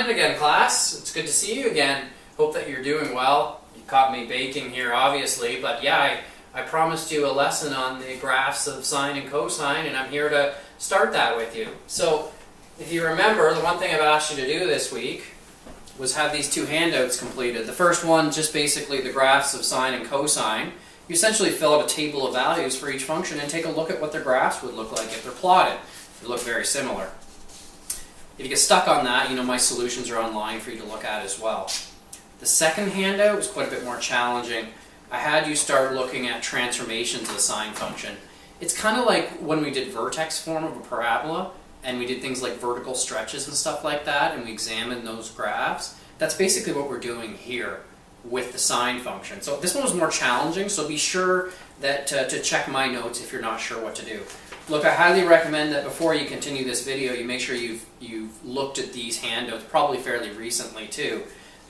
it again, class. It's good to see you again. Hope that you're doing well. You caught me baking here, obviously, but yeah, I promised you a lesson on the graphs of sine and cosine, and I'm here to start that with you. So, if you remember, the one thing I've asked you to do this week was have these two handouts completed. The first one, just basically the graphs of sine and cosine. You essentially fill out a table of values for each function and take a look at what their graphs would look like if they're plotted. They look very similar. If you get stuck on that, you know my solutions are online for you to look at as well. The second handout was quite a bit more challenging. I had you start looking at transformations of the sine function. It's kind of like when we did vertex form of a parabola, and we did things like vertical stretches and stuff like that, and we examined those graphs. That's basically what we're doing here with the sine function. So this one was more challenging, so be sure that to check my notes if you're not sure what to do. Look, I highly recommend that before you continue this video, you make sure you've looked at these handouts, probably fairly recently too.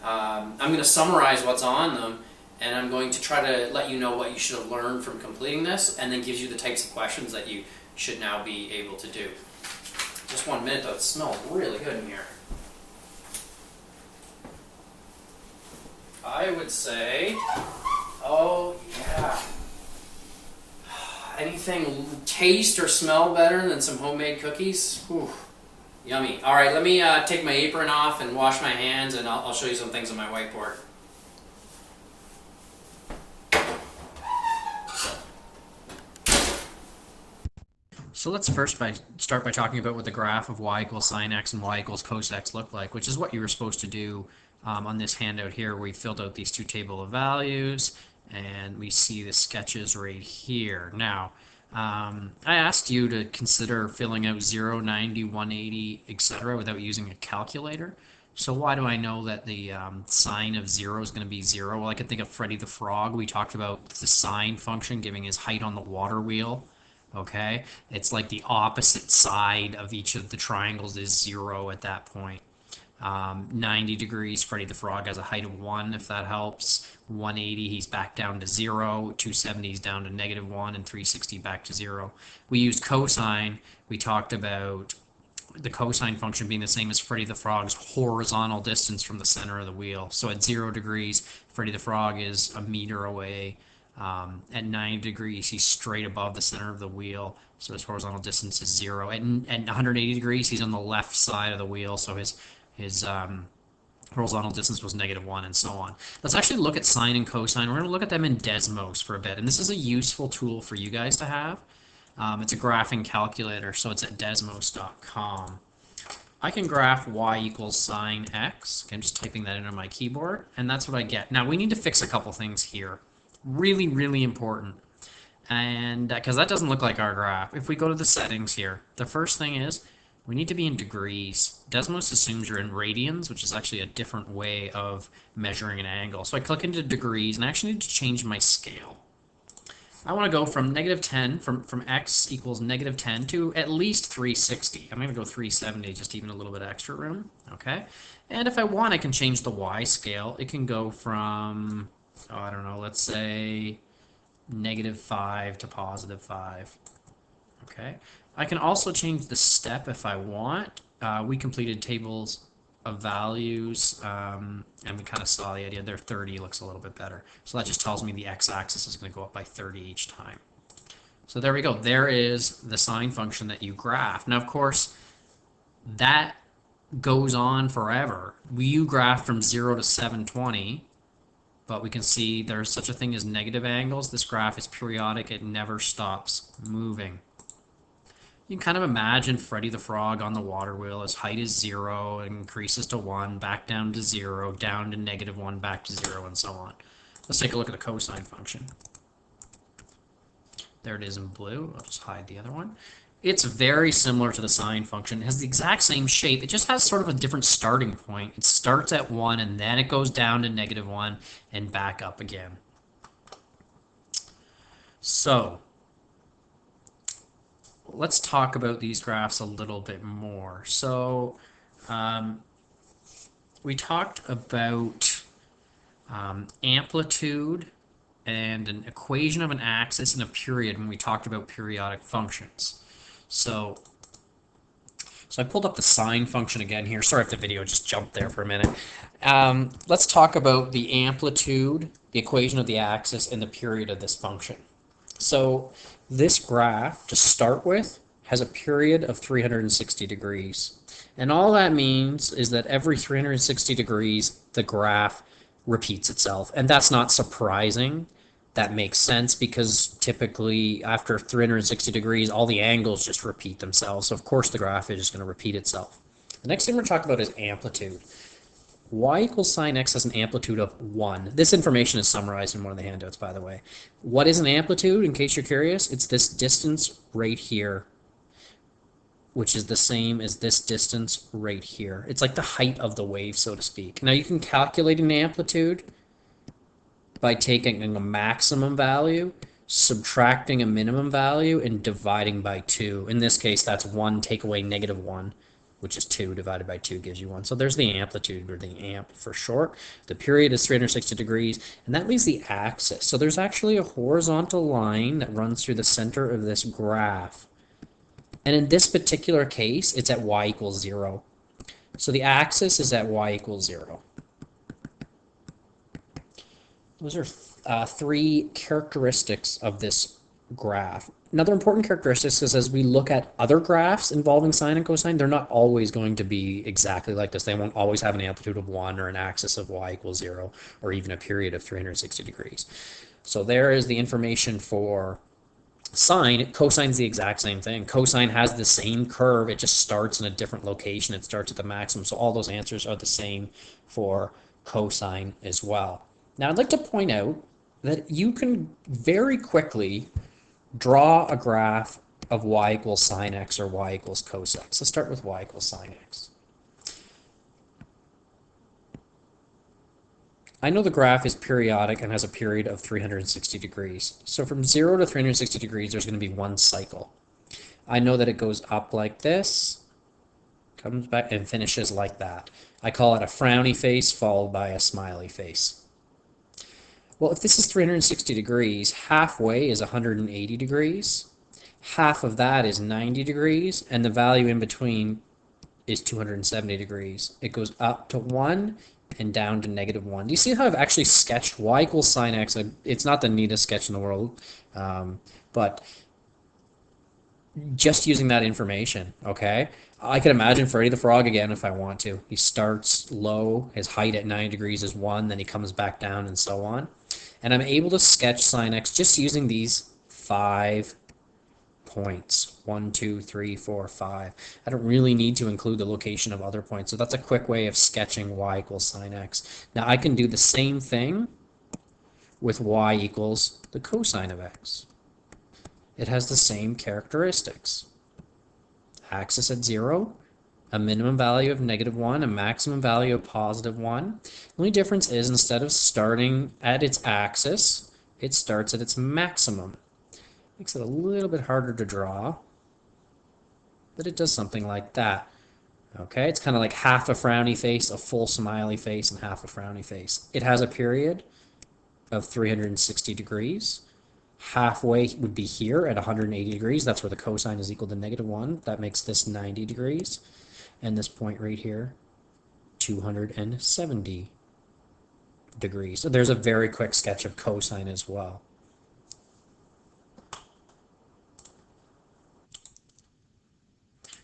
I'm going to summarize what's on them, and I'm going to try to let you know what you should have learned from completing this, and then gives you the types of questions that you should now be able to do. Just 1 minute though, it smells really good in here. I would say, oh yeah, anything taste or smell better than some homemade cookies? Whew, yummy. All right, let me take my apron off and wash my hands, and I'll show you some things on my whiteboard. So let's first start by talking about what the graph of y equals sine x and y equals cos x look like, which is what you were supposed to do on this handout here. We filled out these two table of values, and we see the sketches right here. Now, I asked you to consider filling out 0, 90, 180, etc. without using a calculator. So why do I know that the sine of 0 is going to be 0? Well, I can think of Freddy the Frog. We talked about the sine function giving his height on the water wheel. Okay, it's like the opposite side of each of the triangles is 0 at that point. 90 degrees, Freddy the Frog has a height of 1, if that helps. 180, he's back down to 0. 270, he's down to -1, and 360 back to 0. We used cosine. We talked about the cosine function being the same as Freddy the Frog's horizontal distance from the center of the wheel. So at 0 degrees, Freddy the Frog is a meter away. At 90 degrees, he's straight above the center of the wheel, so his horizontal distance is 0. At 180 degrees, he's on the left side of the wheel, so his horizontal distance was -1, and so on. Let's actually look at sine and cosine. We're going to look at them in Desmos for a bit, and this is a useful tool for you guys to have. It's a graphing calculator, so it's at desmos.com. I can graph y equals sine x. Okay, I'm just typing that into my keyboard, and that's what I get. Now, we need to fix a couple things here. Really, really important, and because that doesn't look like our graph. If we go to the settings here, the first thing is we need to be in degrees. Desmos assumes you're in radians, which is actually a different way of measuring an angle. So I click into degrees, and I actually need to change my scale. I want to go from -10, from x equals -10 to at least 360. I'm going to go 370, just even a little bit extra room. Okay, and if I want, I can change the y scale. It can go from, oh, I don't know, let's say -5 to +5. Okay. I can also change the step if I want. We completed tables of values, and we kind of saw the idea there. 30 looks a little bit better. So that just tells me the x-axis is going to go up by 30 each time. So there we go. There is the sine function that you graph. Now, of course, that goes on forever. You graph from 0 to 720. But we can see there's such a thing as negative angles. This graph is periodic. It never stops moving. You can kind of imagine Freddy the Frog on the water wheel. His height is 0, it increases to 1, back down to 0, down to -1, back to 0, and so on. Let's take a look at the cosine function. There it is in blue. I'll just hide the other one. It's very similar to the sine function. It has the exact same shape. It just has sort of a different starting point. It starts at 1, and then it goes down to -1 and back up again. So let's talk about these graphs a little bit more. So we talked about amplitude and an equation of an axis and a period when we talked about periodic functions. So So I pulled up the sine function again here. Sorry if the video just jumped there for a minute. Let's talk about the amplitude, the equation of the axis, and the period of this function. So this graph, to start with, has a period of 360 degrees. And all that means is that every 360 degrees, the graph repeats itself. And that's not surprising. That makes sense because typically after 360 degrees, all the angles just repeat themselves. So of course the graph is just going to repeat itself. The next thing we're talking about is amplitude. Y equals sine x has an amplitude of 1. This information is summarized in one of the handouts, by the way. What is an amplitude, in case you're curious? It's this distance right here, which is the same as this distance right here. It's like the height of the wave, so to speak. Now you can calculate an amplitude by taking a maximum value, subtracting a minimum value, and dividing by 2. In this case, that's 1 take away -1, which is 2 divided by 2 gives you 1. So there's the amplitude, or the amp for short. The period is 360 degrees, and that leaves the axis. So there's actually a horizontal line that runs through the center of this graph. And in this particular case, it's at y equals 0. So the axis is at y equals 0. Those are 3 characteristics of this graph. Another important characteristic is as we look at other graphs involving sine and cosine, they're not always going to be exactly like this. They won't always have an amplitude of 1 or an axis of y equals 0 or even a period of 360 degrees. So there is the information for sine. Cosine's the exact same thing. Cosine has the same curve. It just starts in a different location. It starts at the maximum. So all those answers are the same for cosine as well. Now I'd like to point out that you can very quickly draw a graph of y equals sine x or y equals cos x. Let's start with y equals sine x. I know the graph is periodic and has a period of 360 degrees. So from 0 to 360 degrees, there's going to be one cycle. I know that it goes up like this, comes back, and finishes like that. I call it a frowny face followed by a smiley face. Well, if this is 360 degrees, halfway is 180 degrees. Half of that is 90 degrees, and the value in between is 270 degrees. It goes up to 1 and down to -1. Do you see how I've actually sketched y equals sine x? It's not the neatest sketch in the world, but just using that information, okay? I could imagine Freddy the Frog again if I want to. He starts low, his height at 90 degrees is 1, then he comes back down and so on. And I'm able to sketch sine x just using these 5 points. 1, 2, 3, 4, 5. I don't really need to include the location of other points. So that's a quick way of sketching y equals sine x. Now I can do the same thing with y equals the cosine of x. It has the same characteristics. Axis at 0, a minimum value of -1, a maximum value of +1. The only difference is instead of starting at its axis, it starts at its maximum. Makes it a little bit harder to draw, but it does something like that. Okay, it's kind of like half a frowny face, a full smiley face, and half a frowny face. It has a period of 360 degrees. Halfway would be here at 180 degrees. That's where the cosine is equal to -1. That makes this 90 degrees. And this point right here, 270 degrees. So there's a very quick sketch of cosine as well.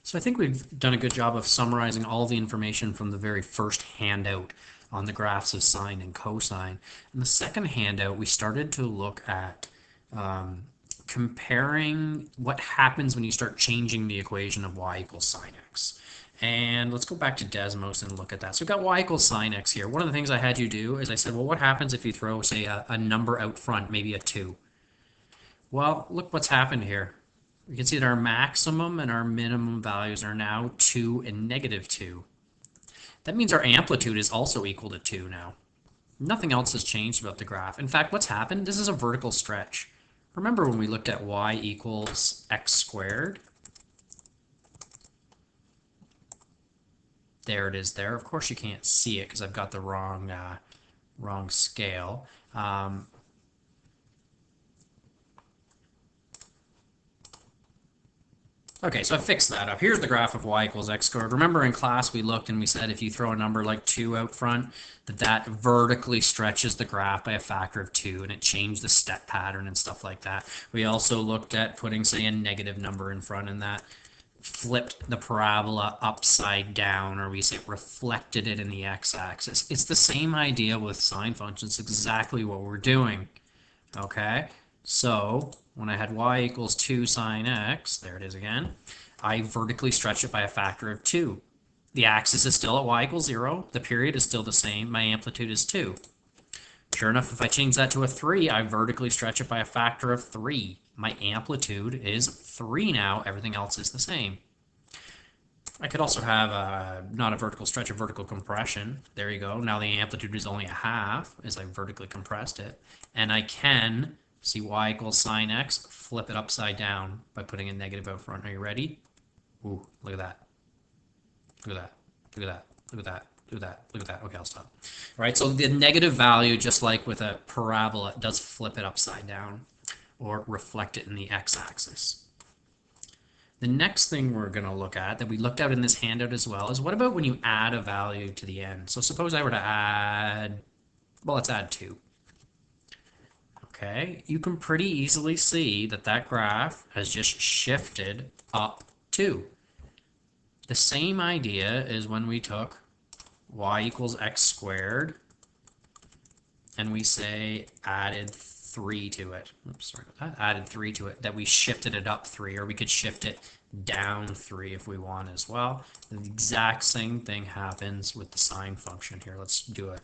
So I think we've done a good job of summarizing all the information from the very first handout on the graphs of sine and cosine. In the second handout, we started to look at comparing what happens when you start changing the equation of y equals sine x. And let's go back to Desmos and look at that. So we've got y equals sine x here. One of the things I had you do is I said, well, what happens if you throw, say, a number out front, maybe a 2? Well, look what's happened here. We can see that our maximum and our minimum values are now 2 and -2. That means our amplitude is also equal to 2 now. Nothing else has changed about the graph. In fact, what's happened? This is a vertical stretch. Remember when we looked at y equals x squared? There it is there. Of course you can't see it because I've got the wrong scale. Okay, so I fixed that up. Here's the graph of y equals x squared. Remember in class we looked and we said if you throw a number like 2 out front, that vertically stretches the graph by a factor of 2, and it changed the step pattern and stuff like that. We also looked at putting, say, a negative number in front, and that flipped the parabola upside down, or we say reflected it in the x-axis. It's the same idea with sine functions, exactly what we're doing. Okay, so when I had y equals 2 sine x, there it is again, I vertically stretch it by a factor of 2. The axis is still at y equals 0. The period is still the same. My amplitude is 2. Sure enough, if I change that to a 3, I vertically stretch it by a factor of 3. My amplitude is 3 now. Everything else is the same. I could also have not a vertical stretch, a vertical compression. There you go. Now the amplitude is only a half as I vertically compressed it. And I can see y equals sine x, flip it upside down by putting a negative out front. Are you ready? Ooh, look at that. Look at that. Look at that. Look at that. Look at that. Look at that. Okay, I'll stop. All right, so the negative value, just like with a parabola, does flip it upside down or reflect it in the x-axis. The next thing we're going to look at, that we looked at in this handout as well, is what about when you add a value to the end? So suppose I were to add, well, let's add 2. Okay, you can pretty easily see that that graph has just shifted up 2. The same idea is when we took y equals x squared and we say added 3 to it. Oops, sorry about that. Added 3 to it, that we shifted it up 3, or we could shift it down 3 if we want as well. The exact same thing happens with the sine function here. Let's do it.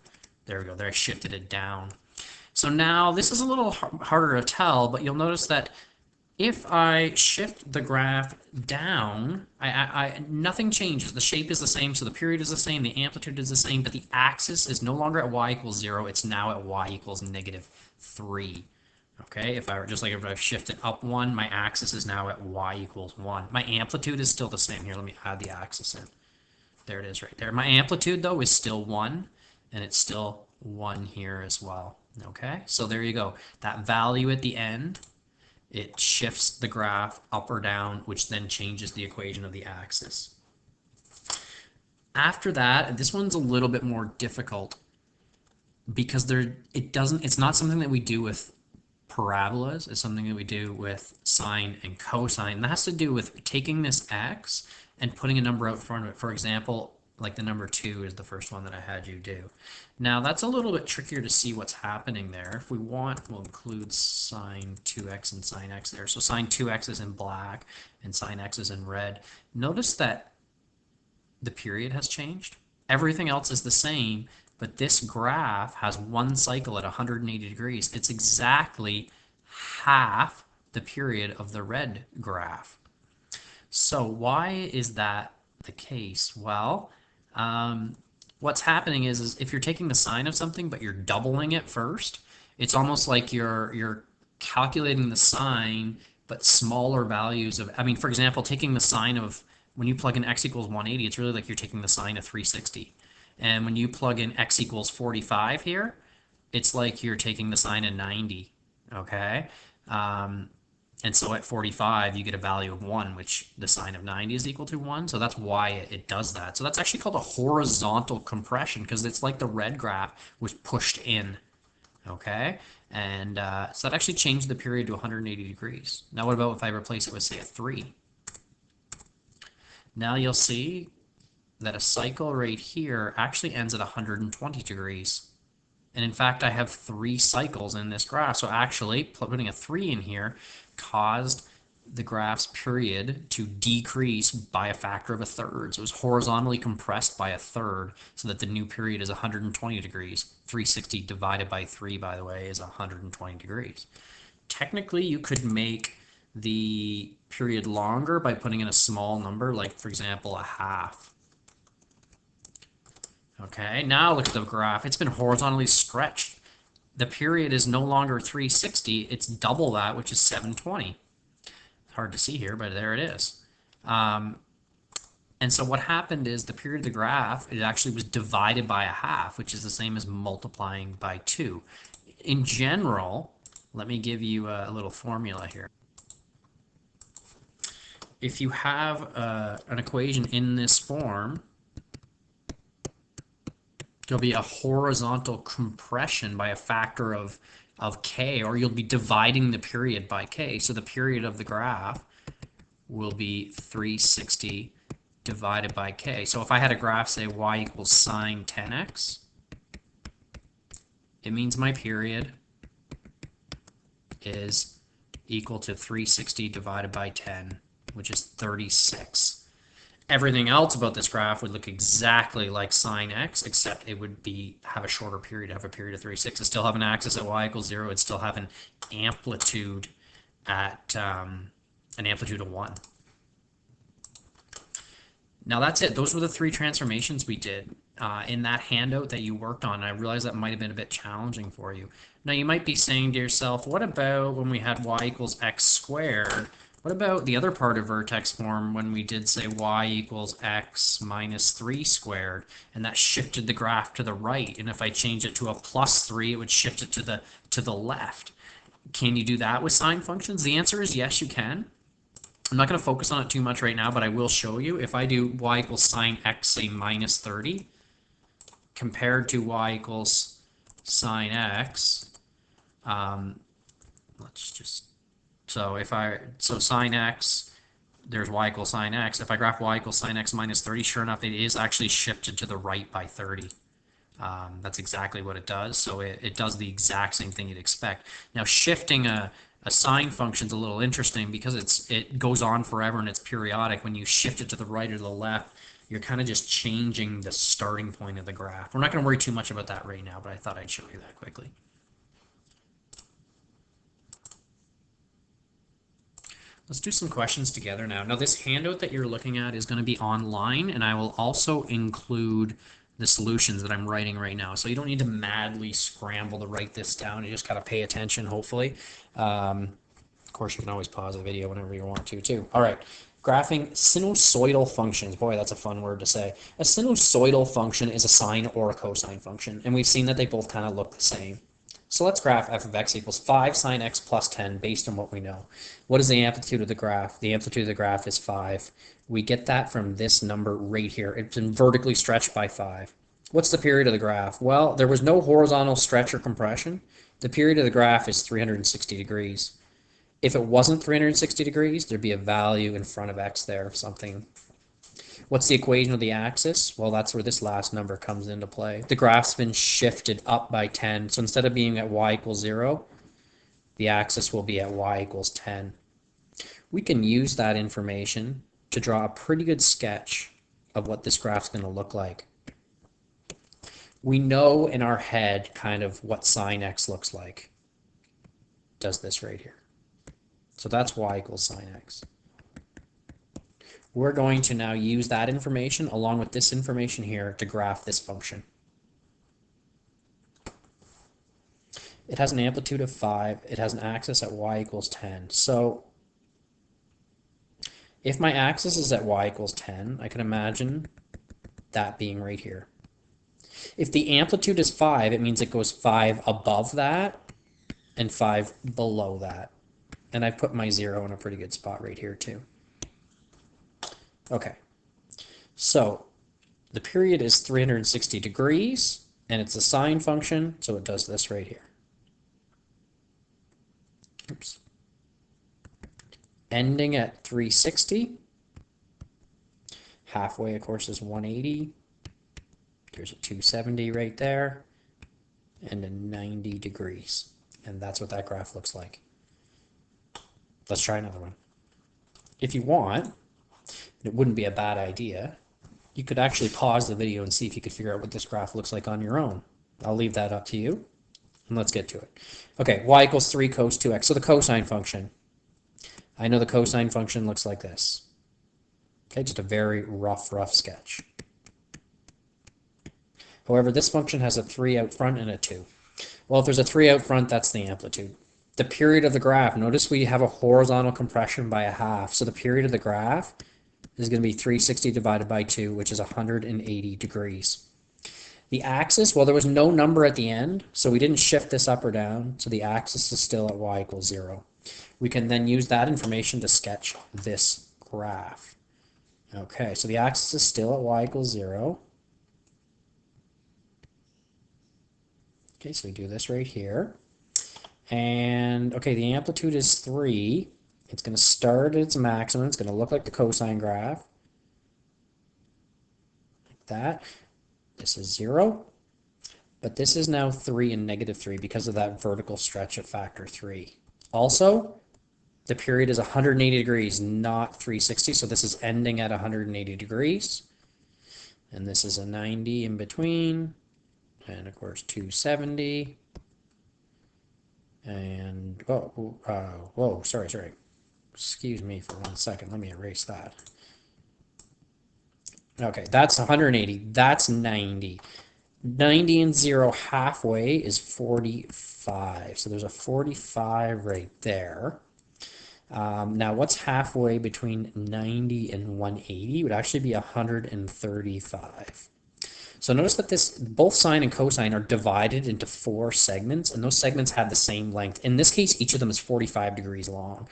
There we go. There, I shifted it down. So now this is a little harder to tell, but you'll notice that if I shift the graph down, nothing changes. The shape is the same, so the period is the same, the amplitude is the same, but the axis is no longer at y equals 0, it's now at y equals negative 3. Okay, if I shift it up 1, my axis is now at y equals 1. My amplitude is still the same. Here, let me add the axis in. There it is right there. My amplitude, though, is still 1, and it's still 1 here as well. Okay, so there you go. That value at the end, it shifts the graph up or down, which then changes the equation of the axis. After that, this one's a little bit more difficult because it's not something that we do with parabolas. It's something that we do with sine and cosine. That has to do with taking this x and putting a number out front of it. For example, like the number 2 is the first one that I had you do. Now that's a little bit trickier to see what's happening there. If we want, we'll include sine 2x and sine x there. So sine 2x is in black and sine x is in red. Notice that the period has changed. Everything else is the same, but this graph has one cycle at 180 degrees. It's exactly half the period of the red graph. So why is that the case? Well, what's happening is if you're taking the sine of something but you're doubling it first, it's almost like you're calculating the sine but smaller values of, I mean, for example, taking the sine of, when you plug in x equals 180, it's really like you're taking the sine of 360. And when you plug in x equals 45 here, it's like you're taking the sine of 90, okay? And so at 45, you get a value of 1, which the sine of 90 is equal to 1. So that's why it does that. So that's actually called a horizontal compression, because it's like the red graph was pushed in, okay? And so that actually changed the period to 180 degrees. Now what about if I replace it with, say, a 3? Now you'll see that a cycle right here actually ends at 120 degrees. And in fact, I have 3 cycles in this graph. So actually, putting a 3 in here caused the graph's period to decrease by a factor of a third. So it was horizontally compressed by a third, so that the new period is 120 degrees. 360 divided by 3, by the way, is 120 degrees. Technically, you could make the period longer by putting in a small number, like, for example, a half. Okay, now look at the graph. It's been horizontally stretched. The period is no longer 360, it's double that, which is 720. It's hard to see here, but there it is. And so what happened is the period of the graph, it actually was divided by a half, which is the same as multiplying by 2. In general, let me give you a little formula here. if you have an equation in this form, there'll be a horizontal compression by a factor of k, or you'll be dividing the period by k. So the period of the graph will be 360 divided by k. So if I had a graph say y equals sine 10x, it means my period is equal to 360 divided by 10, which is 36. Everything else about this graph would look exactly like sine x, except it would have a shorter period, have a period of 36. It'd still have an axis at y equals 0. It'd still have an amplitude at an amplitude of 1. Now that's it. Those were the 3 transformations we did in that handout that you worked on. I realize that might have been a bit challenging for you. Now you might be saying to yourself, what about when we had y equals x squared? What about the other part of vertex form when we did say y equals x minus 3 squared, and that shifted the graph to the right, and if I change it to a plus 3, it would shift it to the left. Can you do that with sine functions? The answer is yes, you can. I'm not going to focus on it too much right now, but I will show you. If I do y equals sine x, say minus 30, compared to y equals sine x, let's just, so sine x, there's y equals sine x. If I graph y equals sine x minus 30, sure enough, it is actually shifted to the right by 30. That's exactly what it does. So it does the exact same thing you'd expect. Now shifting a sine function is a little interesting because it goes on forever and it's periodic. When you shift it to the right or the left, you're kind of just changing the starting point of the graph. We're not going to worry too much about that right now, but I thought I'd show you that quickly. Let's do some questions together now. Now this handout that you're looking at is going to be online, and I will also include the solutions that I'm writing right now. So you don't need to madly scramble to write this down. You just got to pay attention, hopefully. Of course, you can always pause the video whenever you want to, too. All right. Graphing sinusoidal functions. Boy, that's a fun word to say. A sinusoidal function is a sine or a cosine function, and we've seen that they both kind of look the same. So let's graph f of x equals 5 sine x plus 10 based on what we know. What is the amplitude of the graph? The amplitude of the graph is 5. We get that from this number right here. It's been vertically stretched by 5. What's the period of the graph? Well, there was no horizontal stretch or compression. The period of the graph is 360 degrees. If it wasn't 360 degrees, there'd be a value in front of x there of something. What's the equation of the axis? Well, that's where this last number comes into play. The graph's been shifted up by 10. So instead of being at y equals 0, the axis will be at y equals 10. We can use that information to draw a pretty good sketch of what this graph's going to look like. We know in our head kind of what sine x looks like. It does this right here. So that's y equals sine x. We're going to now use that information along with this information here to graph this function. It has an amplitude of 5. It has an axis at y equals 10. So if my axis is at y equals 10, I can imagine that being right here. If the amplitude is 5, it means it goes 5 above that and 5 below that. And I've put my 0 in a pretty good spot right here too. Okay, so the period is 360 degrees, and it's a sine function, so it does this right here. Oops. Ending at 360. Halfway, of course, is 180. There's a 270 right there, and a 90 degrees. And that's what that graph looks like. Let's try another one. If you want, it wouldn't be a bad idea, you could actually pause the video and see if you could figure out what this graph looks like on your own. I'll leave that up to you, and let's get to it. Okay, y equals 3 cos 2x. So the cosine function. I know the cosine function looks like this. Okay, just a very rough sketch. However, this function has a 3 out front and a 2. Well, if there's a 3 out front, that's the amplitude. The period of the graph, notice we have a horizontal compression by a half. So the period of the graph is going to be 360 divided by 2, which is 180 degrees. The axis, well, there was no number at the end, so we didn't shift this up or down, so the axis is still at y equals 0. We can then use that information to sketch this graph. Okay, so the axis is still at y equals 0. Okay, so we do this right here. And, okay, the amplitude is 3. It's going to start at its maximum. It's going to look like the cosine graph. Like that. This is 0. But this is now 3 and negative 3 because of that vertical stretch at factor 3. Also, the period is 180 degrees, not 360. So this is ending at 180 degrees. And this is a 90 in between. And, of course, 270. And, whoa, sorry. Excuse me for 1 second. Let me erase that. Okay, that's 180. That's 90. 90 and 0 halfway is 45. So there's a 45 right there. Now, what's halfway between 90 and 180? It would actually be 135. So notice that both sine and cosine are divided into 4 segments, and those segments have the same length. In this case, each of them is 45 degrees long.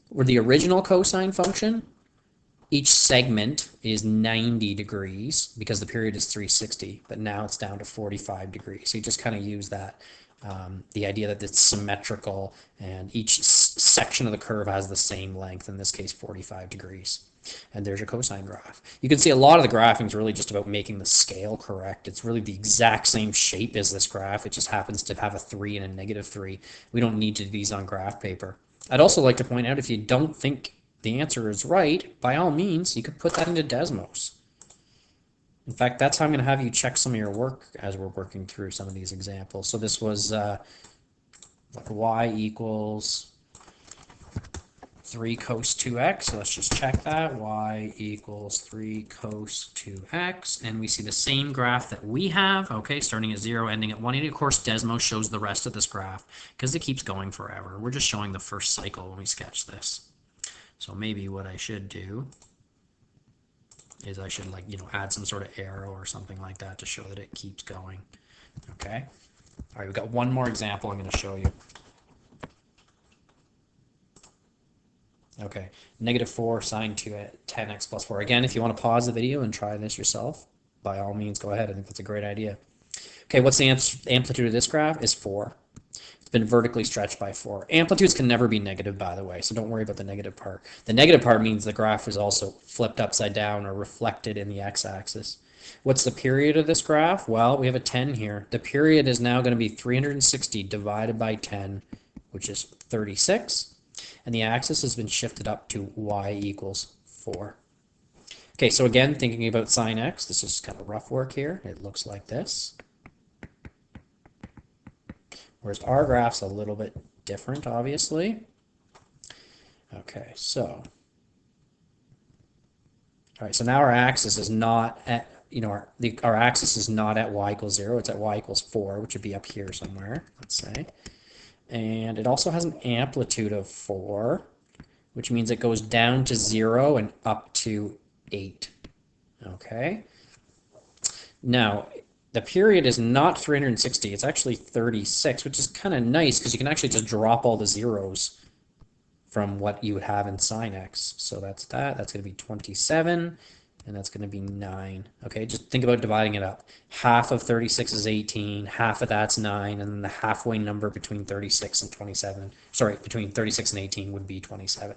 Where the original cosine function, each segment is 90 degrees because the period is 360, but now it's down to 45 degrees. So you just kind of use that, the idea that it's symmetrical and each section of the curve has the same length, in this case 45 degrees. And there's your cosine graph. You can see a lot of the graphing is really just about making the scale correct. It's really the exact same shape as this graph. It just happens to have a 3 and a negative 3. We don't need to do these on graph paper. I'd also like to point out, if you don't think the answer is right, by all means, you could put that into Desmos. In fact, that's how I'm going to have you check some of your work as we're working through some of these examples. So this was like y equals 3 cos 2x. So let's just check that. Y equals 3 cos 2x. And we see the same graph that we have, okay, starting at 0, ending at 180. Of course, Desmos shows the rest of this graph because it keeps going forever. We're just showing the first cycle when we sketch this. So maybe what I should do is I should, like, add some sort of arrow or something like that to show that it keeps going. Okay. All right, we've got one more example I'm going to show you. Okay, -4 sine 10x plus 4. Again, if you want to pause the video and try this yourself, by all means, go ahead. I think that's a great idea. Okay, what's the amplitude of this graph? Is 4. Been vertically stretched by 4. Amplitudes can never be negative, by the way, so don't worry about the negative part. The negative part means the graph is also flipped upside down or reflected in the x-axis. What's the period of this graph? Well, we have a 10 here. The period is now going to be 360 divided by 10, which is 36. And the axis has been shifted up to y equals 4. Okay, so again, thinking about sine x, this is kind of rough work here. It looks like this. Whereas our graph's a little bit different, obviously. Okay, so. All right, so now our axis is not at, our axis is not at y equals 0. It's at y equals 4, which would be up here somewhere, let's say. And it also has an amplitude of 4, which means it goes down to 0 and up to 8. Okay. Now, the period is not 360, it's actually 36, which is kind of nice because you can actually just drop all the zeros from what you would have in sine x. So that's that. That's going to be 27, and that's going to be 9. Okay, just think about dividing it up. Half of 36 is 18, half of that's 9, and then the halfway number between 36 and 27, sorry, between 36 and 18 would be 27.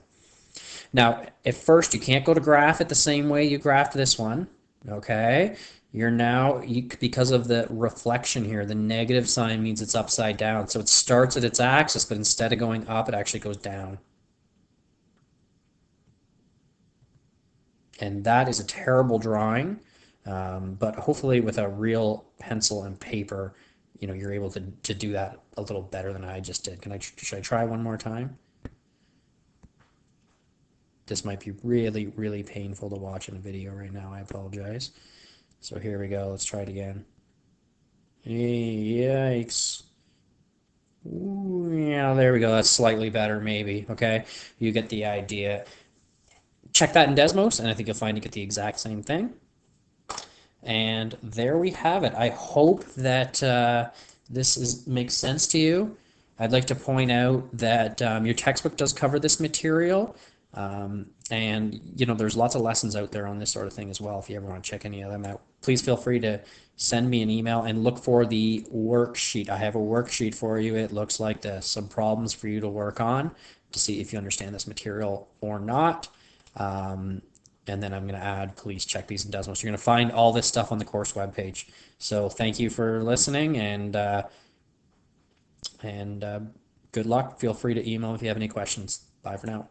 Now, at first, you can't go to graph it the same way you graphed this one, okay? You're now, because of the reflection here, the negative sign means it's upside down. So it starts at its axis, but instead of going up, it actually goes down. And that is a terrible drawing, but hopefully with a real pencil and paper, you're able to do that a little better than I just did. Should I try one more time? This might be really, really painful to watch in a video right now. I apologize. So here we go. Let's try it again. Yikes. Ooh, yeah, there we go. That's slightly better, maybe. Okay, you get the idea. Check that in Desmos, and I think you'll find you get the exact same thing. And there we have it. I hope that this makes sense to you. I'd like to point out that your textbook does cover this material. And there's lots of lessons out there on this sort of thing as well. If you ever want to check any of them out, please feel free to send me an email and look for the worksheet. I have a worksheet for you. It looks like some problems for you to work on to see if you understand this material or not. And then I'm going to add, please check these in Desmos. You're going to find all this stuff on the course webpage. So thank you for listening, and good luck. Feel free to email if you have any questions. Bye for now.